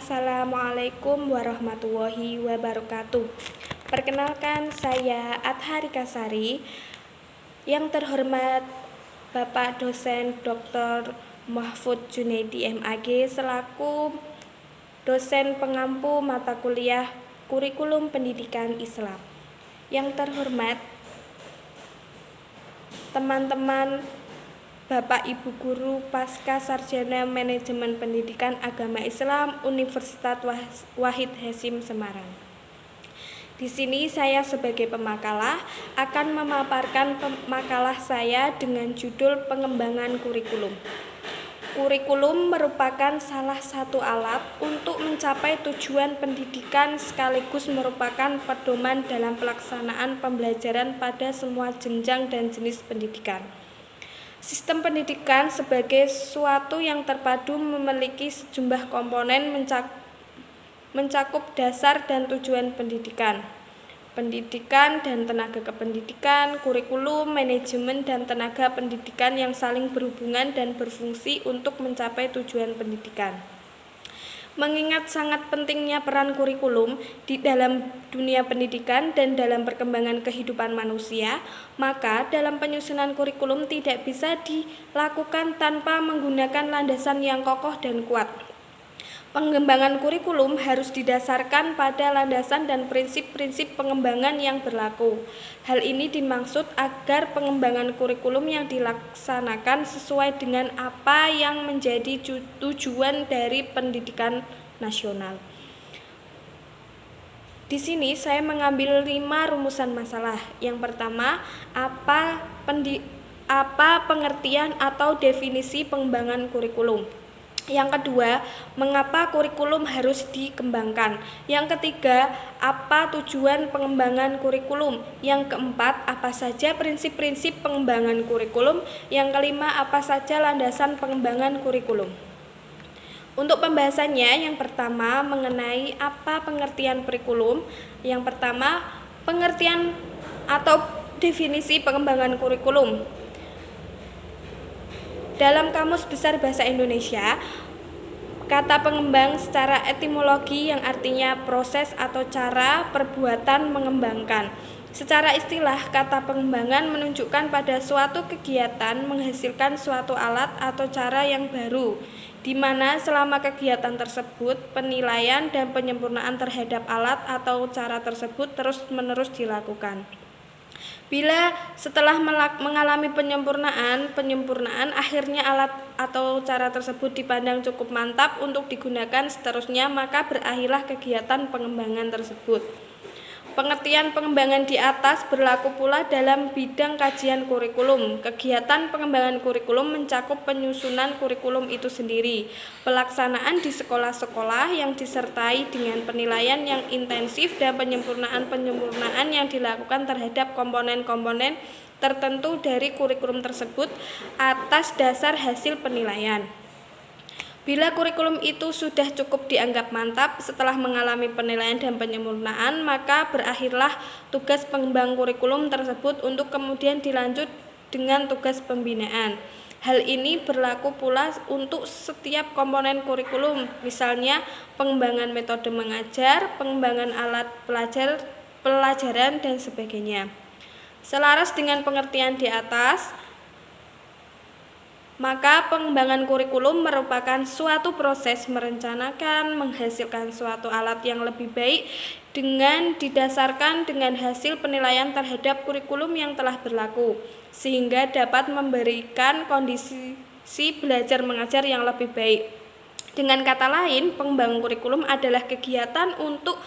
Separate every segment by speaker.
Speaker 1: Assalamualaikum warahmatullahi wabarakatuh. Perkenalkan, saya Adharika Sari. Yang terhormat Bapak Dosen Dr. Mahfud Junaidi MAG selaku dosen pengampu mata kuliah Kurikulum Pendidikan Islam. Yang terhormat teman-teman Bapak Ibu Guru Pasca Sarjana Manajemen Pendidikan Agama Islam Universitas Wahid Hasyim Semarang. Di sini saya sebagai pemakalah akan memaparkan makalah saya dengan judul Pengembangan Kurikulum. Kurikulum merupakan salah satu alat untuk mencapai tujuan pendidikan sekaligus merupakan pedoman dalam pelaksanaan pembelajaran pada semua jenjang dan jenis pendidikan. Sistem pendidikan sebagai suatu yang terpadu memiliki sejumlah komponen mencakup dasar dan tujuan pendidikan, pendidikan dan tenaga kependidikan, kurikulum, manajemen dan tenaga pendidikan yang saling berhubungan dan berfungsi untuk mencapai tujuan pendidikan. Mengingat sangat pentingnya peran kurikulum di dalam dunia pendidikan dan dalam perkembangan kehidupan manusia, maka dalam penyusunan kurikulum tidak bisa dilakukan tanpa menggunakan landasan yang kokoh dan kuat. Pengembangan kurikulum harus didasarkan pada landasan dan prinsip-prinsip pengembangan yang berlaku. Hal ini dimaksud agar pengembangan kurikulum yang dilaksanakan sesuai dengan apa yang menjadi tujuan dari pendidikan nasional. Di sini saya mengambil 5 rumusan masalah. Yang pertama, apa pengertian atau definisi pengembangan kurikulum? Yang kedua, mengapa kurikulum harus dikembangkan? Yang ketiga, apa tujuan pengembangan kurikulum? Yang keempat, apa saja prinsip-prinsip pengembangan kurikulum? Yang kelima, apa saja landasan pengembangan kurikulum? Untuk pembahasannya, yang pertama mengenai apa pengertian kurikulum. Yang pertama, pengertian atau definisi pengembangan kurikulum. Dalam Kamus Besar Bahasa Indonesia, kata pengembang secara etimologi yang artinya proses atau cara perbuatan mengembangkan. Secara istilah, kata pengembangan menunjukkan pada suatu kegiatan menghasilkan suatu alat atau cara yang baru, di mana selama kegiatan tersebut, penilaian dan penyempurnaan terhadap alat atau cara tersebut terus-menerus dilakukan. Bila setelah mengalami penyempurnaan akhirnya alat atau cara tersebut dipandang cukup mantap untuk digunakan seterusnya, maka berakhirlah kegiatan pengembangan tersebut. Pengertian pengembangan di atas berlaku pula dalam bidang kajian kurikulum. Kegiatan pengembangan kurikulum mencakup penyusunan kurikulum itu sendiri, pelaksanaan di sekolah-sekolah yang disertai dengan penilaian yang intensif dan penyempurnaan yang dilakukan terhadap komponen-komponen tertentu dari kurikulum tersebut atas dasar hasil penilaian. Bila kurikulum itu sudah cukup dianggap mantap setelah mengalami penilaian dan penyempurnaan, maka berakhirlah tugas pengembang kurikulum tersebut untuk kemudian dilanjut dengan tugas pembinaan. Hal ini berlaku pula untuk setiap komponen kurikulum, misalnya pengembangan metode mengajar, pengembangan alat pelajaran, dan sebagainya. Selaras dengan pengertian di atas, maka pengembangan kurikulum merupakan suatu proses merencanakan, menghasilkan suatu alat yang lebih baik dengan didasarkan dengan hasil penilaian terhadap kurikulum yang telah berlaku, sehingga dapat memberikan kondisi belajar mengajar yang lebih baik. Dengan kata lain, pengembangan kurikulum adalah kegiatan untuk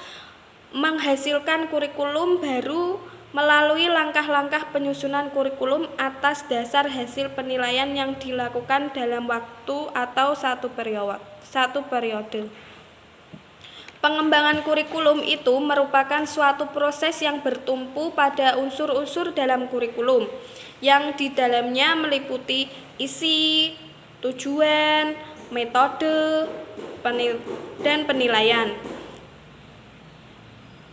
Speaker 1: menghasilkan kurikulum baru melalui langkah-langkah penyusunan kurikulum atas dasar hasil penilaian yang dilakukan dalam waktu atau satu periode. Pengembangan kurikulum itu merupakan suatu proses yang bertumpu pada unsur-unsur dalam kurikulum, yang di dalamnya meliputi isi, tujuan, metode, dan penilaian.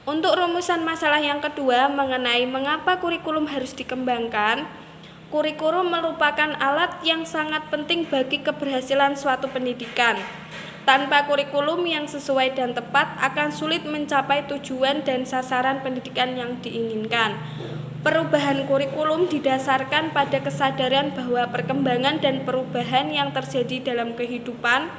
Speaker 1: Untuk rumusan masalah yang kedua mengenai mengapa kurikulum harus dikembangkan, kurikulum merupakan alat yang sangat penting bagi keberhasilan suatu pendidikan. Tanpa kurikulum yang sesuai dan tepat akan sulit mencapai tujuan dan sasaran pendidikan yang diinginkan. Perubahan kurikulum didasarkan pada kesadaran bahwa perkembangan dan perubahan yang terjadi dalam kehidupan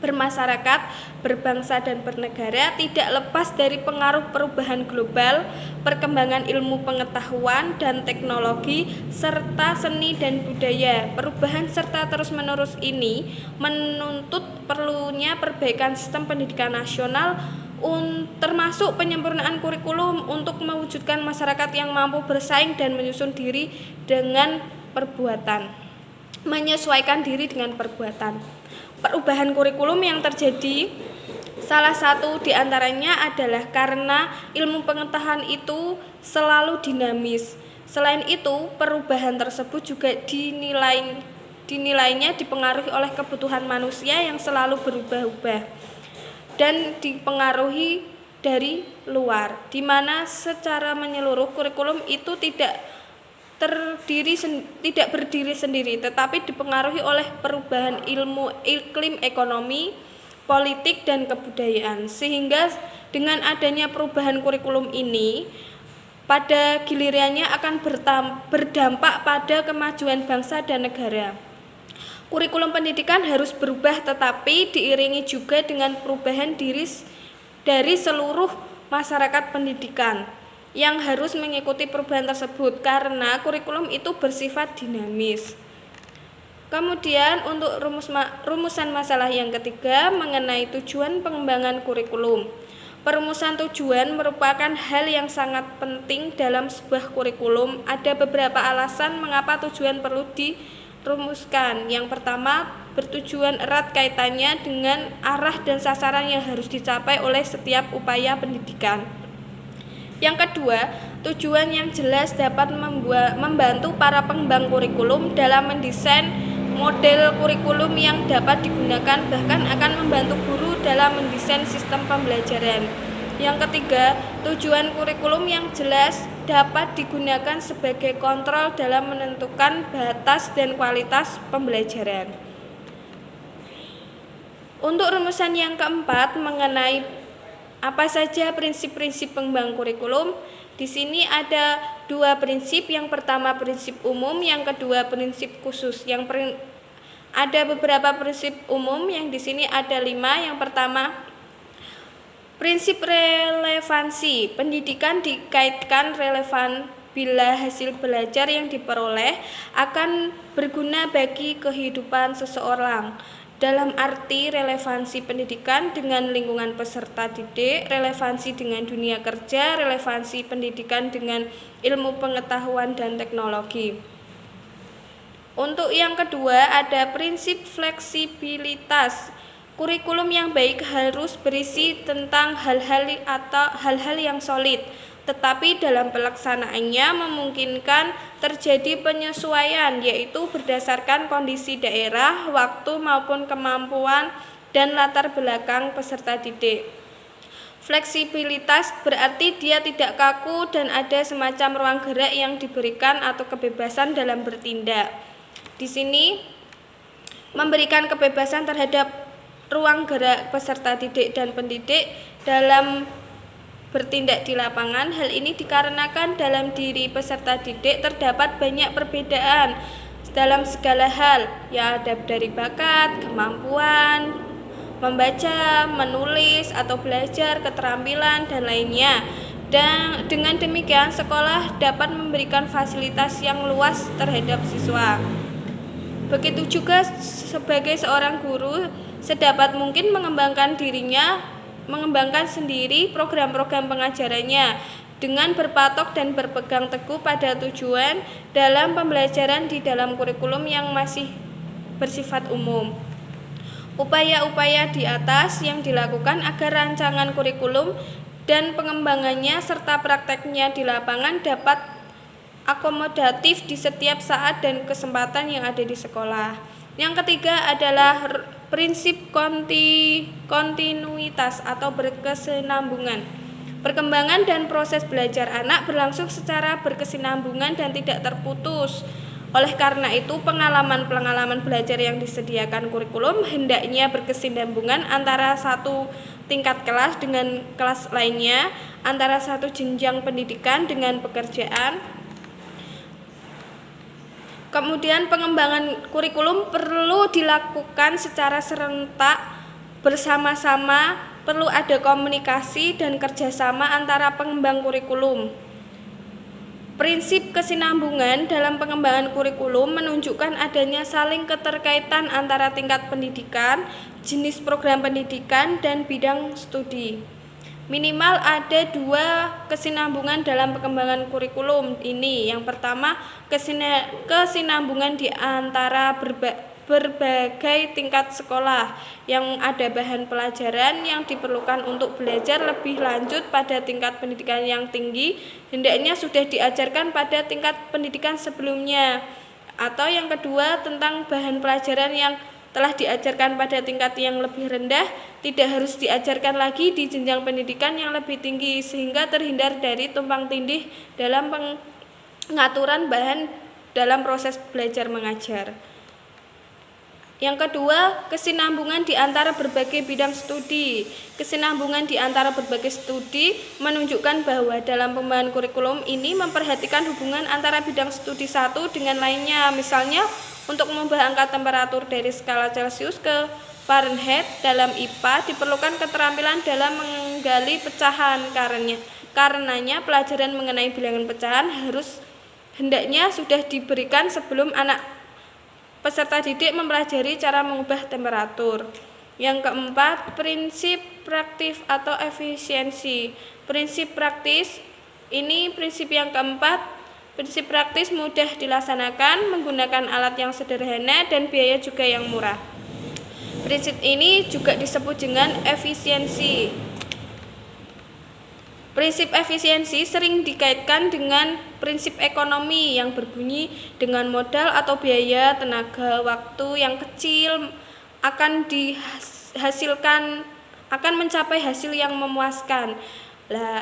Speaker 1: bermasyarakat, berbangsa dan bernegara tidak lepas dari pengaruh perubahan global, perkembangan ilmu pengetahuan dan teknologi, serta seni dan budaya. Perubahan serta terus-menerus ini menuntut perlunya perbaikan sistem pendidikan nasional, termasuk penyempurnaan kurikulum untuk mewujudkan masyarakat yang mampu bersaing dan menyesuaikan diri dengan perbuatan. Perubahan kurikulum yang terjadi salah satu diantaranya adalah karena ilmu pengetahuan itu selalu dinamis. Selain itu, perubahan tersebut juga dinilainya dipengaruhi oleh kebutuhan manusia yang selalu berubah-ubah dan dipengaruhi dari luar, di mana secara menyeluruh kurikulum itu tidak berdiri sendiri, tetapi dipengaruhi oleh perubahan iklim ekonomi, politik, dan kebudayaan. Sehingga dengan adanya perubahan kurikulum ini, pada gilirannya akan berdampak pada kemajuan bangsa dan negara. Kurikulum pendidikan harus berubah, tetapi diiringi juga dengan perubahan dari seluruh masyarakat pendidikan yang harus mengikuti perubahan tersebut karena kurikulum itu bersifat dinamis. Kemudian untuk rumusan masalah yang ketiga mengenai tujuan pengembangan kurikulum. Perumusan tujuan merupakan hal yang sangat penting dalam sebuah kurikulum. Ada beberapa alasan mengapa tujuan perlu dirumuskan. Yang pertama, bertujuan erat kaitannya dengan arah dan sasaran yang harus dicapai oleh setiap upaya pendidikan. Yang kedua, tujuan yang jelas dapat membantu para pengembang kurikulum dalam mendesain model kurikulum yang dapat digunakan, bahkan akan membantu guru dalam mendesain sistem pembelajaran. Yang ketiga, tujuan kurikulum yang jelas dapat digunakan sebagai kontrol dalam menentukan batas dan kualitas pembelajaran. Untuk rumusan yang keempat mengenai apa saja prinsip-prinsip pengembang kurikulum? Di sini ada dua prinsip. Yang pertama prinsip umum, yang kedua prinsip khusus. Ada beberapa prinsip umum yang di sini ada 5. Yang pertama, prinsip relevansi. Pendidikan dikaitkan relevan bila hasil belajar yang diperoleh akan berguna bagi kehidupan seseorang. Dalam arti relevansi pendidikan dengan lingkungan peserta didik, relevansi dengan dunia kerja, relevansi pendidikan dengan ilmu pengetahuan dan teknologi. Untuk yang kedua ada prinsip fleksibilitas. Kurikulum yang baik harus berisi tentang hal-hal yang solid, tetapi dalam pelaksanaannya memungkinkan terjadi penyesuaian, yaitu berdasarkan kondisi daerah, waktu maupun kemampuan dan latar belakang peserta didik. Fleksibilitas berarti dia tidak kaku dan ada semacam ruang gerak yang diberikan atau kebebasan dalam bertindak. Di sini memberikan kebebasan terhadap ruang gerak peserta didik dan pendidik dalam bertindak di lapangan. Hal ini dikarenakan dalam diri peserta didik terdapat banyak perbedaan dalam segala hal, ya ada dari bakat, kemampuan membaca, menulis atau belajar, keterampilan dan lainnya. Dan dengan demikian sekolah dapat memberikan fasilitas yang luas terhadap siswa. Begitu juga sebagai seorang guru sedapat mungkin mengembangkan sendiri program-program pengajarannya dengan berpatok dan berpegang teguh pada tujuan dalam pembelajaran di dalam kurikulum yang masih bersifat umum. Upaya-upaya di atas yang dilakukan agar rancangan kurikulum dan pengembangannya serta prakteknya di lapangan dapat akomodatif di setiap saat dan kesempatan yang ada di sekolah. Yang ketiga adalah prinsip kontinuitas atau berkesinambungan. Perkembangan dan proses belajar anak berlangsung secara berkesinambungan dan tidak terputus. Oleh karena itu, pengalaman-pengalaman belajar yang disediakan kurikulum hendaknya berkesinambungan antara satu tingkat kelas dengan kelas lainnya, antara satu jenjang pendidikan dengan pekerjaan. Kemudian pengembangan kurikulum perlu dilakukan secara serentak bersama-sama, perlu ada komunikasi dan kerjasama antara pengembang kurikulum. Prinsip kesinambungan dalam pengembangan kurikulum menunjukkan adanya saling keterkaitan antara tingkat pendidikan, jenis program pendidikan, dan bidang studi. Minimal ada 2 kesinambungan dalam pengembangan kurikulum ini. Yang pertama, kesinambungan di antara berbagai tingkat sekolah yang ada bahan pelajaran yang diperlukan untuk belajar lebih lanjut pada tingkat pendidikan yang tinggi hendaknya sudah diajarkan pada tingkat pendidikan sebelumnya. Atau yang kedua, tentang bahan pelajaran yang telah diajarkan pada tingkat yang lebih rendah tidak harus diajarkan lagi di jenjang pendidikan yang lebih tinggi, sehingga terhindar dari tumpang tindih dalam pengaturan bahan dalam proses belajar mengajar. Yang kedua, kesinambungan di antara berbagai bidang studi. Kesinambungan di antara berbagai studi menunjukkan bahwa dalam pembahasan kurikulum ini memperhatikan hubungan antara bidang studi satu dengan lainnya. Misalnya, untuk mengubah angka temperatur dari skala Celcius ke Fahrenheit dalam IPA diperlukan keterampilan dalam menggali pecahan. Karenanya pelajaran mengenai bilangan pecahan hendaknya sudah diberikan sebelum anak peserta didik mempelajari cara mengubah temperatur. Yang keempat, prinsip praktis atau efisiensi. Prinsip praktis ini prinsip yang keempat. Prinsip praktis mudah dilaksanakan, menggunakan alat yang sederhana dan biaya juga yang murah. Prinsip ini juga disebut dengan efisiensi. Prinsip efisiensi sering dikaitkan dengan prinsip ekonomi yang berbunyi dengan modal atau biaya, tenaga, waktu yang kecil akan mencapai hasil yang memuaskan.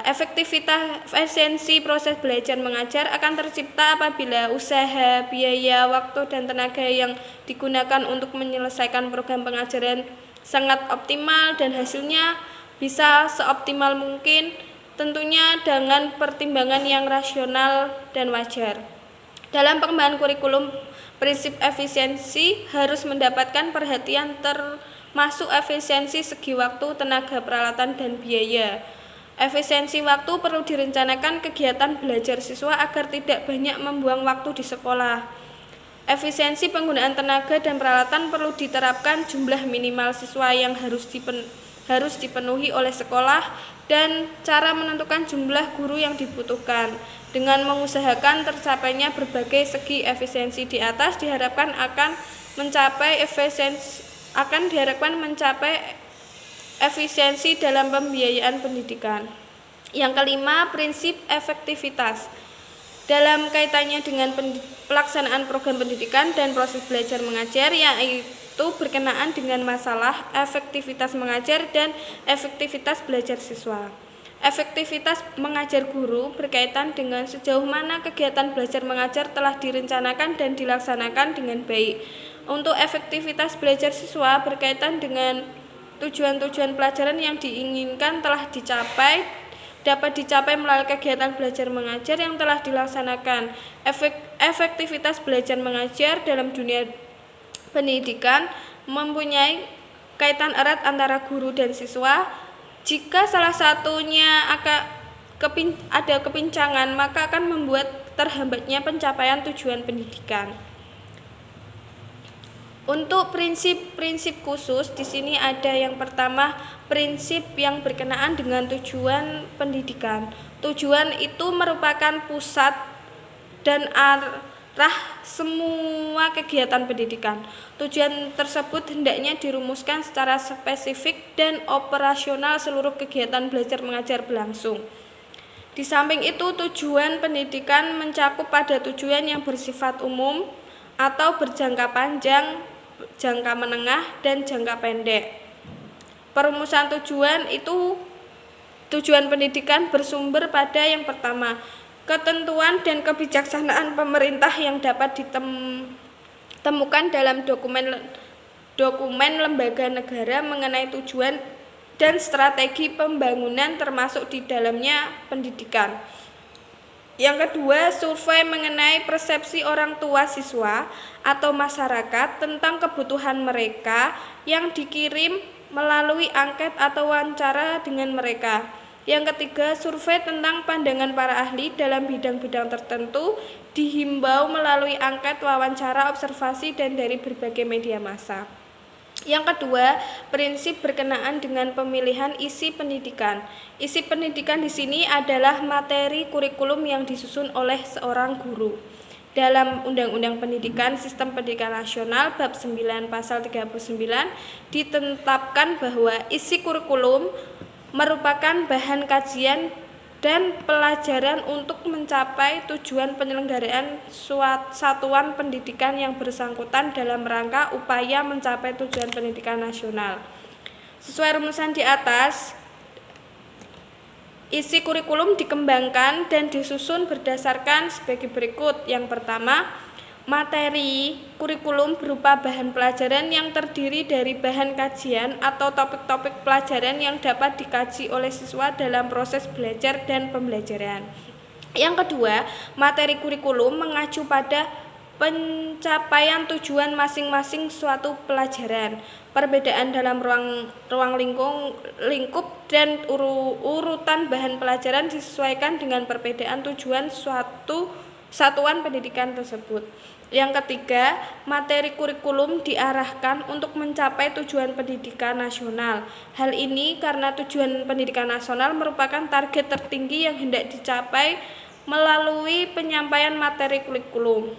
Speaker 1: Efisiensi proses belajar mengajar akan tercipta apabila usaha, biaya, waktu, dan tenaga yang digunakan untuk menyelesaikan program pengajaran sangat optimal dan hasilnya bisa seoptimal mungkin, tentunya dengan pertimbangan yang rasional dan wajar. Dalam pengembangan kurikulum, prinsip efisiensi harus mendapatkan perhatian termasuk efisiensi segi waktu, tenaga, peralatan, dan biaya. Efisiensi waktu perlu direncanakan kegiatan belajar siswa agar tidak banyak membuang waktu di sekolah. Efisiensi penggunaan tenaga dan peralatan perlu diterapkan jumlah minimal siswa yang harus dipenuhi oleh sekolah dan cara menentukan jumlah guru yang dibutuhkan. Dengan mengusahakan tercapainya berbagai segi efisiensi di atas diharapkan akan mencapai efisiensi dalam pembiayaan pendidikan. Yang kelima, prinsip efektivitas. Dalam kaitannya dengan pelaksanaan program pendidikan dan proses belajar mengajar, yaitu berkenaan dengan masalah efektivitas mengajar dan efektivitas belajar siswa. Efektivitas mengajar guru berkaitan dengan sejauh mana kegiatan belajar mengajar telah direncanakan dan dilaksanakan dengan baik. Untuk efektivitas belajar siswa berkaitan dengan tujuan-tujuan pelajaran yang diinginkan dapat dicapai melalui kegiatan belajar mengajar yang telah dilaksanakan. Efektivitas belajar mengajar dalam dunia pendidikan mempunyai kaitan erat antara guru dan siswa. Jika salah satunya ada kepincangan, maka akan membuat terhambatnya pencapaian tujuan pendidikan. Untuk prinsip-prinsip khusus di sini ada yang pertama, prinsip yang berkenaan dengan tujuan pendidikan. Tujuan itu merupakan pusat dan arah semua kegiatan pendidikan. Tujuan tersebut hendaknya dirumuskan secara spesifik dan operasional seluruh kegiatan belajar mengajar berlangsung. Di samping itu, tujuan pendidikan mencakup pada tujuan yang bersifat umum atau berjangka panjang, jangka menengah, dan jangka pendek. Perumusan tujuan pendidikan bersumber pada yang pertama, ketentuan dan kebijaksanaan pemerintah yang dapat ditemukan dalam dokumen lembaga negara mengenai tujuan dan strategi pembangunan termasuk di dalamnya pendidikan. Yang kedua, survei mengenai persepsi orang tua siswa atau masyarakat tentang kebutuhan mereka yang dikirim melalui angket atau wawancara dengan mereka. Yang ketiga, survei tentang pandangan para ahli dalam bidang-bidang tertentu dihimbau melalui angket, wawancara, observasi, dan dari berbagai media massa. Yang kedua, prinsip berkenaan dengan pemilihan isi pendidikan. Isi pendidikan di sini adalah materi kurikulum yang disusun oleh seorang guru. Dalam Undang-Undang Pendidikan Sistem Pendidikan Nasional Bab 9 Pasal 39 ditetapkan bahwa isi kurikulum merupakan bahan kajian dan pelajaran untuk mencapai tujuan penyelenggaraan satuan pendidikan yang bersangkutan dalam rangka upaya mencapai tujuan pendidikan nasional. Sesuai rumusan di atas, isi kurikulum dikembangkan dan disusun berdasarkan sebagai berikut. Yang pertama, materi kurikulum berupa bahan pelajaran yang terdiri dari bahan kajian atau topik-topik pelajaran yang dapat dikaji oleh siswa dalam proses belajar dan pembelajaran. Yang kedua, materi kurikulum mengacu pada pencapaian tujuan masing-masing suatu pelajaran. Perbedaan dalam ruang lingkup dan urutan bahan pelajaran disesuaikan dengan perbedaan tujuan suatu satuan pendidikan tersebut. Yang ketiga, materi kurikulum diarahkan untuk mencapai tujuan pendidikan nasional. Hal ini karena tujuan pendidikan nasional merupakan target tertinggi yang hendak dicapai melalui penyampaian materi kurikulum.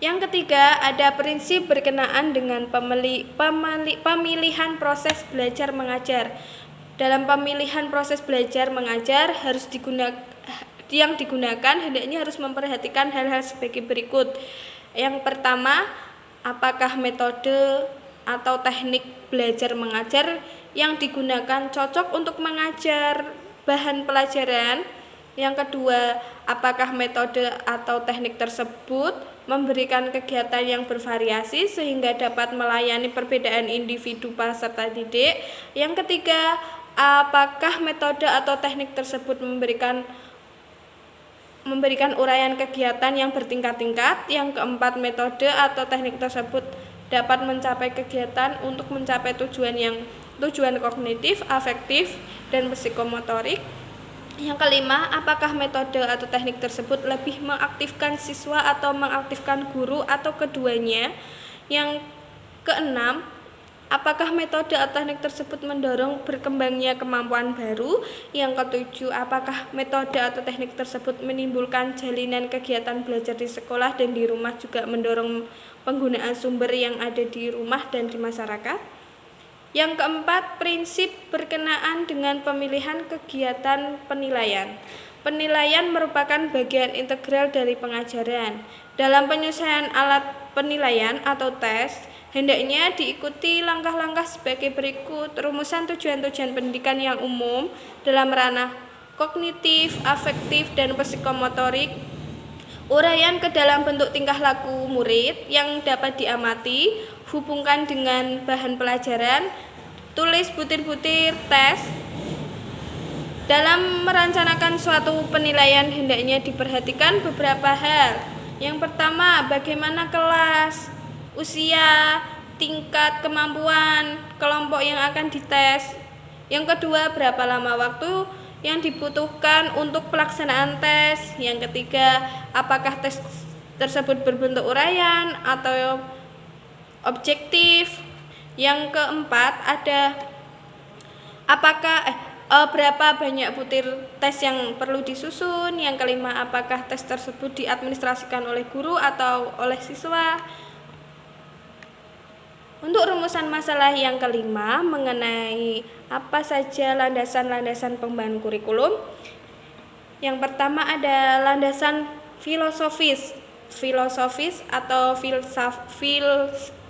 Speaker 1: Yang ketiga, ada prinsip berkenaan dengan pemilihan proses belajar mengajar. Dalam pemilihan proses belajar mengajar yang digunakan hendaknya harus memperhatikan hal-hal sebagai berikut. Yang pertama, apakah metode atau teknik belajar mengajar yang digunakan cocok untuk mengajar bahan pelajaran? Yang kedua, apakah metode atau teknik tersebut memberikan kegiatan yang bervariasi sehingga dapat melayani perbedaan individu peserta didik? Yang ketiga, apakah metode atau teknik tersebut memberikan uraian kegiatan yang bertingkat-tingkat? Yang keempat, metode atau teknik tersebut dapat mencapai kegiatan untuk mencapai tujuan kognitif, afektif, dan psikomotorik. Yang kelima, apakah metode atau teknik tersebut lebih mengaktifkan siswa atau mengaktifkan guru atau keduanya? Yang keenam, apakah metode atau teknik tersebut mendorong berkembangnya kemampuan baru? Yang ketujuh, apakah metode atau teknik tersebut menimbulkan jalinan kegiatan belajar di sekolah dan di rumah, juga mendorong penggunaan sumber yang ada di rumah dan di masyarakat? Yang keempat, prinsip berkenaan dengan pemilihan kegiatan penilaian. Penilaian merupakan bagian integral dari pengajaran. Dalam penyelesaian alat penilaian atau tes, hendaknya diikuti langkah-langkah sebagai berikut. Rumusan tujuan-tujuan pendidikan yang umum dalam ranah kognitif, afektif, dan psikomotorik. Uraian ke dalam bentuk tingkah laku murid yang dapat diamati, hubungkan dengan bahan pelajaran, tulis butir-butir tes. Dalam merencanakan suatu penilaian hendaknya diperhatikan beberapa hal. Yang pertama, bagaimana kelas, usia, tingkat kemampuan kelompok yang akan dites. Yang kedua, berapa lama waktu yang dibutuhkan untuk pelaksanaan tes. Yang ketiga, apakah tes tersebut berbentuk uraian atau objektif. Yang keempat, ada berapa banyak butir tes yang perlu disusun. Yang kelima, apakah tes tersebut diadministrasikan oleh guru atau oleh siswa. Untuk rumusan masalah yang kelima mengenai apa saja landasan-landasan pembangunan kurikulum. Yang pertama ada landasan filosofis.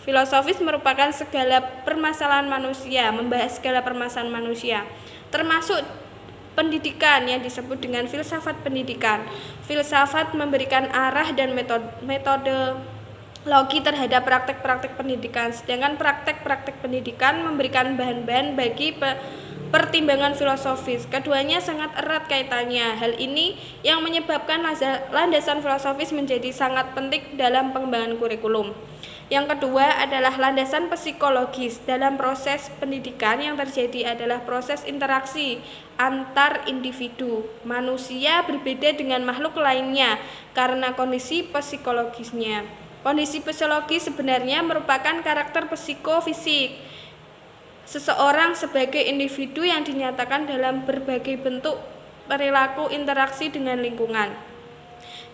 Speaker 1: Filosofis merupakan segala permasalahan manusia, membahas segala permasalahan manusia, termasuk pendidikan yang disebut dengan filsafat pendidikan. Filsafat memberikan arah dan metodologi terhadap praktek-praktek pendidikan, sedangkan praktek-praktek pendidikan memberikan bahan-bahan bagi pertimbangan filosofis. Keduanya sangat erat kaitannya. Hal ini yang menyebabkan landasan filosofis menjadi sangat penting dalam pengembangan kurikulum. Yang kedua adalah landasan psikologis. Dalam proses pendidikan yang terjadi adalah proses interaksi antar individu. Manusia berbeda dengan makhluk lainnya karena kondisi psikologisnya. Kondisi psikologis sebenarnya merupakan karakter psikofisik seseorang sebagai individu yang dinyatakan dalam berbagai bentuk perilaku interaksi dengan lingkungan.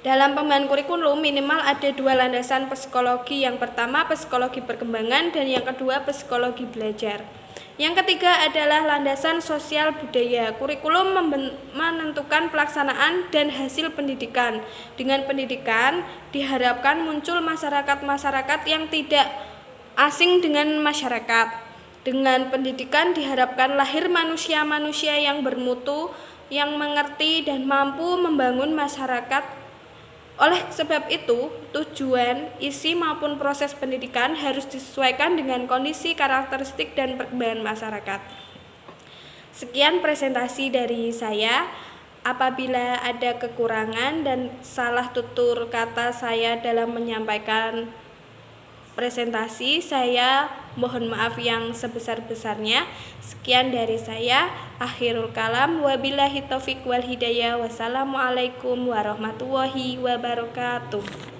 Speaker 1: Dalam pembahasan kurikulum minimal ada dua landasan psikologi. Yang pertama psikologi perkembangan dan yang kedua psikologi belajar. Yang ketiga adalah landasan sosial budaya. Kurikulum menentukan pelaksanaan dan hasil pendidikan. Dengan pendidikan diharapkan muncul masyarakat-masyarakat yang tidak asing dengan masyarakat. Dengan pendidikan diharapkan lahir manusia-manusia yang bermutu, yang mengerti dan mampu membangun masyarakat. Oleh sebab itu, tujuan, isi maupun proses pendidikan harus disesuaikan dengan kondisi, karakteristik, dan perkembangan masyarakat. Sekian presentasi dari saya. Apabila ada kekurangan dan salah tutur kata saya dalam menyampaikan presentasi, saya mohon maaf yang sebesar-besarnya. Sekian dari saya. Akhirul kalam. Wabillahi taufiq wal hidayah. Wassalamualaikum warahmatullahi wabarakatuh.